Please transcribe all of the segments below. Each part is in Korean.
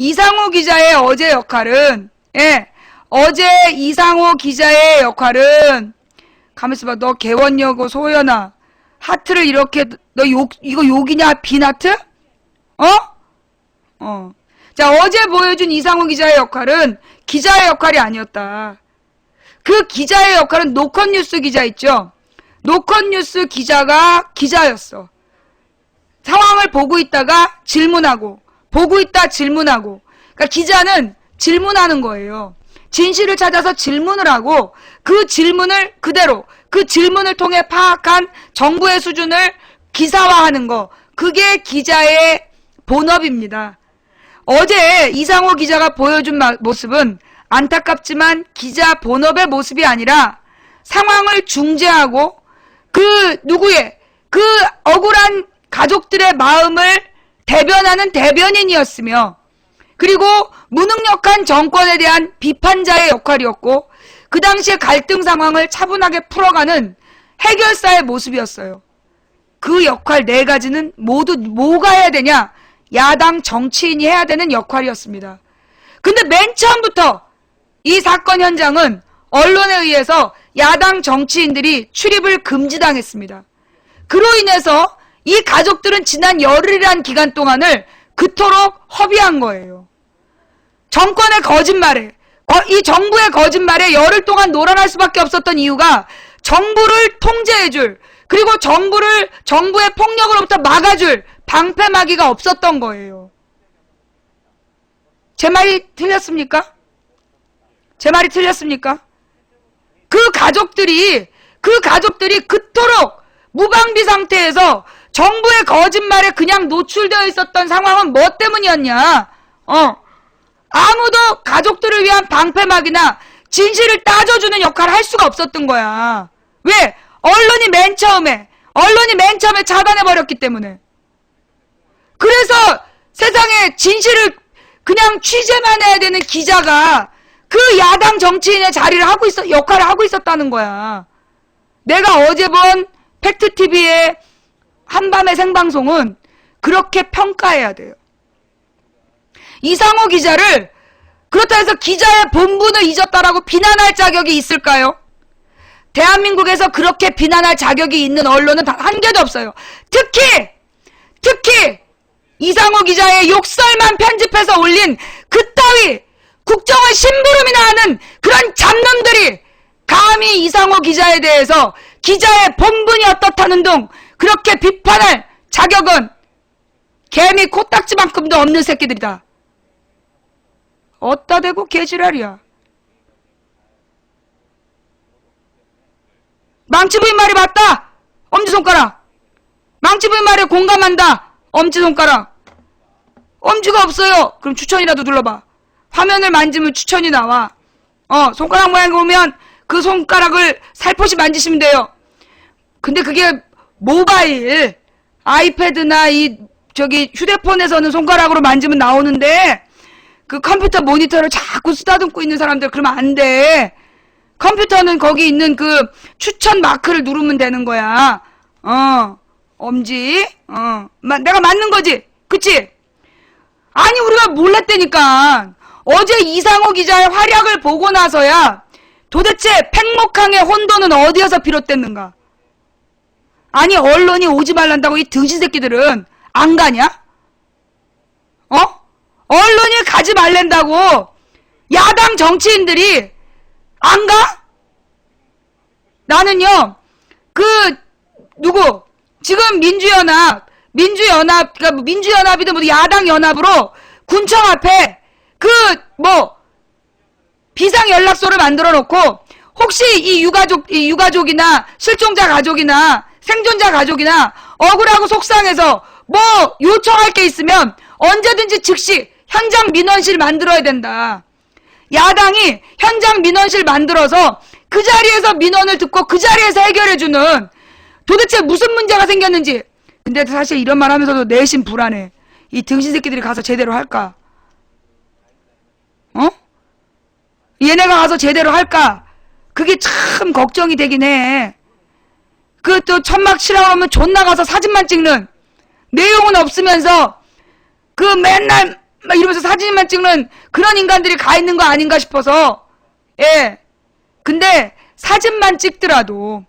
이상호 기자의 어제 역할은, 예, 어제 이상호 기자의 역할은, 가만있어 봐. 너 개원여고 소연아. 하트를 이렇게, 너 이거 욕이냐? 빈하트? 자, 어제 보여준 이상호 기자의 역할은 기자의 역할이 아니었다. 그 기자의 역할은 노컷뉴스 기자 있죠? 노컷뉴스 기자가 기자였어. 상황을 보고 있다가 질문하고, 보고 있다 질문하고. 그러니까 기자는 질문하는 거예요. 진실을 찾아서 질문을 하고 그 질문을 그대로, 그 질문을 통해 파악한 정보의 수준을 기사화하는 거. 그게 기자의 본업입니다. 어제 이상호 기자가 보여준 모습은 안타깝지만 기자 본업의 모습이 아니라 상황을 중재하고 그 누구의, 그 억울한 가족들의 마음을 대변하는 대변인이었으며, 그리고 무능력한 정권에 대한 비판자의 역할이었고, 그 당시의 갈등 상황을 차분하게 풀어가는 해결사의 모습이었어요. 그 역할 네 가지는 모두 뭐가 해야 되냐? 야당 정치인이 해야 되는 역할이었습니다. 근데 맨 처음부터 이 사건 현장은 언론에 의해서 야당 정치인들이 출입을 금지당했습니다. 그로 인해서 이 가족들은 지난 열흘이란 기간 동안을 그토록 허비한 거예요. 정권의 거짓말에, 이 정부의 거짓말에 열흘 동안 놀아날 수밖에 없었던 이유가 정부를 통제해줄, 그리고 정부의 폭력으로부터 막아줄 방패막이가 없었던 거예요. 제 말이 틀렸습니까? 제 말이 틀렸습니까? 그 가족들이 그토록 무방비 상태에서 정부의 거짓말에 그냥 노출되어 있었던 상황은 뭐 때문이었냐? 아무도 가족들을 위한 방패막이나 진실을 따져주는 역할을 할 수가 없었던 거야. 왜? 언론이 맨 처음에 차단해버렸기 때문에. 그래서 세상에 진실을 그냥 취재만 해야 되는 기자가 그 야당 정치인의 역할을 하고 있었다는 거야. 내가 어제 본 팩트TV의 한밤의 생방송은 그렇게 평가해야 돼요. 이상호 기자를 그렇다 해서 기자의 본분을 잊었다라고 비난할 자격이 있을까요? 대한민국에서 그렇게 비난할 자격이 있는 언론은 단 한 개도 없어요. 특히 이상호 기자의 욕설만 편집해서 올린 그따위 국정을 심부름이나 하는 그런 잡놈들이 감히 이상호 기자에 대해서 기자의 본분이 어떻다는 둥 그렇게 비판할 자격은 개미 코딱지만큼도 없는 새끼들이다. 어따 대고 개지랄이야. 망치부인 말이 맞다. 엄지손가락. 망치부인 말에 공감한다. 엄지손가락. 엄지가 없어요. 그럼 추천이라도 눌러봐. 화면을 만지면 추천이 나와. 손가락 모양이 오면 그 손가락을 살포시 만지시면 돼요. 근데 그게 모바일, 아이패드나 휴대폰에서는 손가락으로 만지면 나오는데 그 컴퓨터 모니터를 자꾸 쓰다듬고 있는 사람들 그러면 안 돼. 컴퓨터는 거기 있는 그 추천 마크를 누르면 되는 거야. 엄지. 내가 맞는 거지. 그치? 아니 우리가 몰랐다니까. 어제 이상호 기자의 활약을 보고 나서야 도대체 팽목항의 혼돈은 어디에서 비롯됐는가? 아니 언론이 오지 말란다고 이 등신 새끼들은 안 가냐? 언론이 가지 말란다고 야당 정치인들이 안 가? 나는요, 지금 민주연합이든 뭐 야당연합으로 군청 앞에 비상연락소를 만들어 놓고, 혹시 이 유가족이나 실종자 가족이나 생존자 가족이나 억울하고 속상해서 뭐 요청할 게 있으면 언제든지 즉시 현장 민원실 만들어야 된다. 야당이 현장 민원실 만들어서 그 자리에서 민원을 듣고 그 자리에서 해결해주는 도대체 무슨 문제가 생겼는지. 근데 사실 이런 말 하면서도 내심 불안해. 이 등신 새끼들이 가서 제대로 할까? 얘네가 가서 제대로 할까? 그게 참 걱정이 되긴 해. 또 천막 치라고 하면 존나 가서 사진만 찍는, 내용은 없으면서 맨날 막 이러면서 사진만 찍는 그런 인간들이 가 있는 거 아닌가 싶어서. 예. 근데 사진만 찍더라도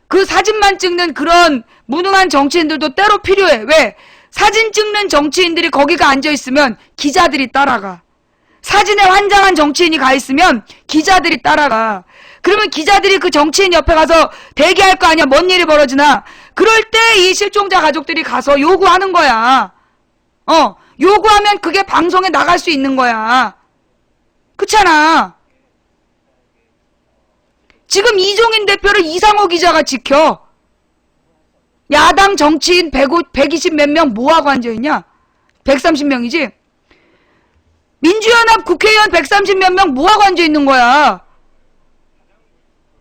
그 사진만 찍는 그런 무능한 정치인들도 때로 필요해. 왜? 사진 찍는 정치인들이 거기가 앉아있으면 기자들이 따라가. 사진에 환장한 정치인이 가 있으면 기자들이 따라가. 그러면 기자들이 그 정치인 옆에 가서 대기할 거 아니야. 뭔 일이 벌어지나. 그럴 때 이 실종자 가족들이 가서 요구하는 거야. 요구하면 그게 방송에 나갈 수 있는 거야. 그렇잖아. 지금 이종인 대표를 이상호 기자가 지켜. 야당 정치인 120 몇 명 뭐하고 앉아있냐? 130명이지? 민주연합 국회의원 130 몇 명 뭐하고 앉아있는 거야?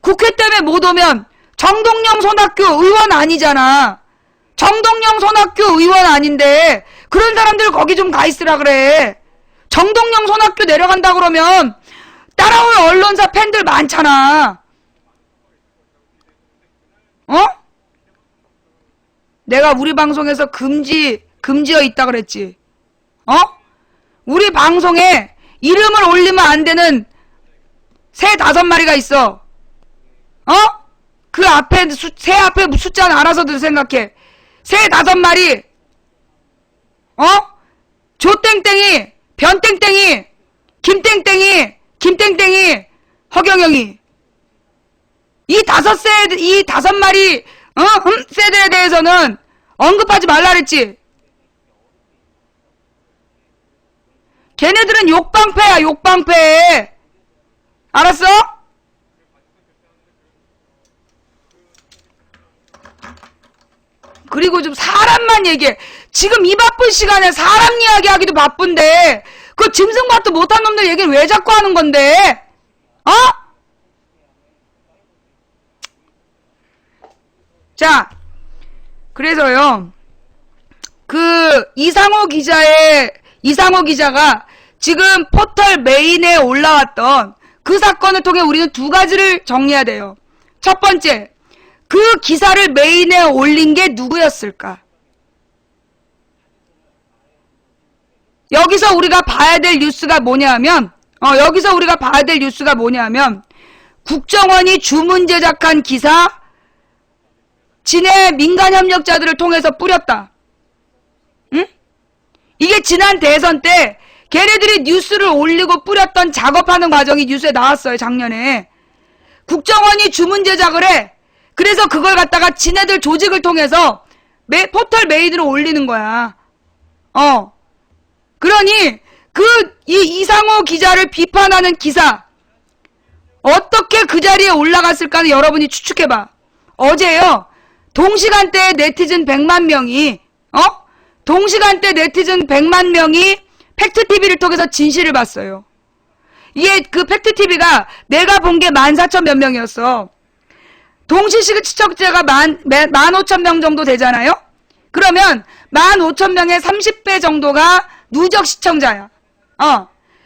국회 때문에 못 오면 정동영 손학규 의원 아니잖아. 정동영 손학규 의원 아닌데 그런 사람들 거기 좀 가 있으라 그래. 정동영 손학규 내려간다 그러면 따라올 언론사 팬들 많잖아. 내가 우리 방송에서 금지어 있다 그랬지. 우리 방송에 이름을 올리면 안 되는 새 5마리가 있어. 그 앞에 새 앞에 숫자는 알아서들 생각해. 새 5마리. 조땡땡이, 변땡땡이, 김땡땡이, 허경영이. 이 5마리 세대에 대해서는 언급하지 말라 그랬지. 걔네들은 욕방패야, 욕방패. 알았어? 그리고 좀 사람만 얘기해. 지금 이 바쁜 시간에 사람 이야기하기도 바쁜데 그 짐승밭도 못한 놈들 얘기를 왜 자꾸 하는 건데? 자, 그래서요. 그 이상호 기자가 지금 포털 메인에 올라왔던 그 사건을 통해 우리는 2가지를 정리해야 돼요. 첫 번째, 그 기사를 메인에 올린 게 누구였을까? 여기서 우리가 봐야 될 뉴스가 뭐냐면 국정원이 주문 제작한 기사 진해 민간 협력자들을 통해서 뿌렸다. 응? 이게 지난 대선 때 걔네들이 뉴스를 올리고 뿌렸던 작업하는 과정이 뉴스에 나왔어요. 작년에. 국정원이 주문 제작을 해. 그래서 그걸 갖다가 지네들 조직을 통해서 포털 메인으로 올리는 거야. 그러니 이상호 기자를 비판하는 기사 어떻게 그 자리에 올라갔을까는 여러분이 추측해봐. 어제요. 동시간대에 네티즌 100만 명이 팩트TV를 통해서 진실을 봤어요. 이게 그 팩트TV가 내가 본 게 14,000 몇 명이었어. 동시시청자가 15,000명 정도 되잖아요? 그러면 15,000명의 30배 정도가 누적 시청자야.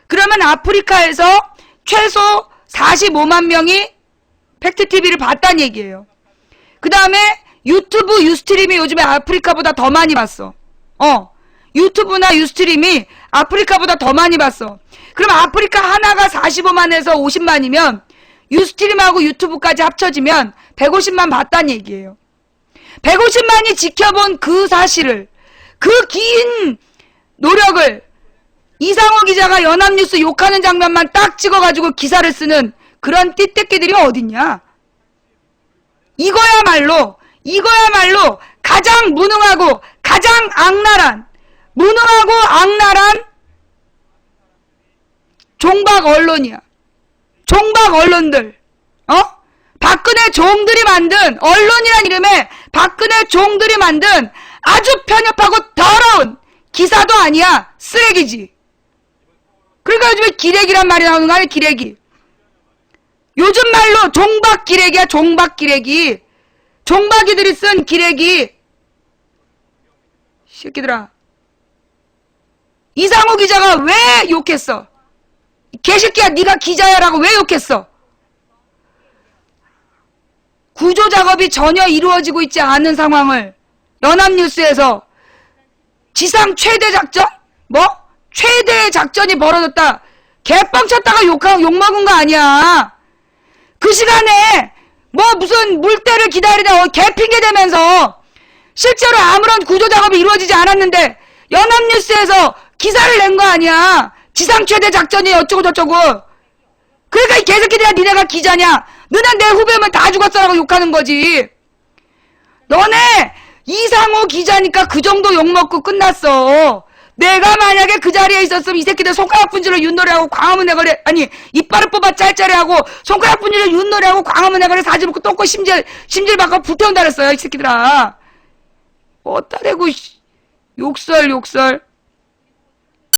그러면 아프리카에서 최소 45만 명이 팩트TV를 봤다는 얘기예요. 그 다음에 유튜브 유스트림이 요즘에 아프리카보다 더 많이 봤어. 유튜브나 유스트림이 아프리카보다 더 많이 봤어. 그럼 아프리카 하나가 45만에서 50만이면 유스트림하고 유튜브까지 합쳐지면 150만 봤다는 얘기예요. 150만이 지켜본 그 사실을, 그 긴 노력을 이상호 기자가 연합뉴스 욕하는 장면만 딱 찍어가지고 기사를 쓰는 그런 띠떼끼들이 어딨냐? 이거야말로 가장 무능하고 가장 무능하고 악랄한 종박 언론이야. 종박 언론들. 박근혜 종들이 만든 언론이란 이름에 박근혜 종들이 만든 아주 편협하고 더러운 기사도 아니야. 쓰레기지. 그러니까 요즘에 기레기란 말이 나오는 거 아니야. 기레기. 요즘 말로 종박 기레기야. 종박 기레기. 종박이들이 쓴 기레기. 새끼들아. 이상호 기자가 왜 욕했어? 개새끼야 네가 기자야라고 왜 욕했어? 구조작업이 전혀 이루어지고 있지 않은 상황을 연합뉴스에서 지상 최대 작전? 최대의 작전이 벌어졌다. 개빵 쳤다가 욕먹은 거 아니야. 그 시간에 뭐 무슨 물때를 기다리다 개 핑계 대면서 실제로 아무런 구조 작업이 이루어지지 않았는데 연합뉴스에서 기사를 낸 거 아니야. 지상 최대 작전이 어쩌고 저쩌고. 그러니까 이 개새끼들아, 니네가 기자냐? 너네 내 후배면 다 죽었어라고 욕하는 거지. 너네 이상호 기자니까 그 정도 욕먹고 끝났어. 내가 만약에 그 자리에 있었으면 이 새끼들 손가락 분질로 윷놀이하고 광화문 내거리, 아니 이빨을 뽑아 짤짤해하고 손가락 분질로 윷놀이하고 광화문 내거리 사지 먹고 똥꼬 심질 받고 불태운다 그랬어요 이 새끼들아. 어따 대고 욕설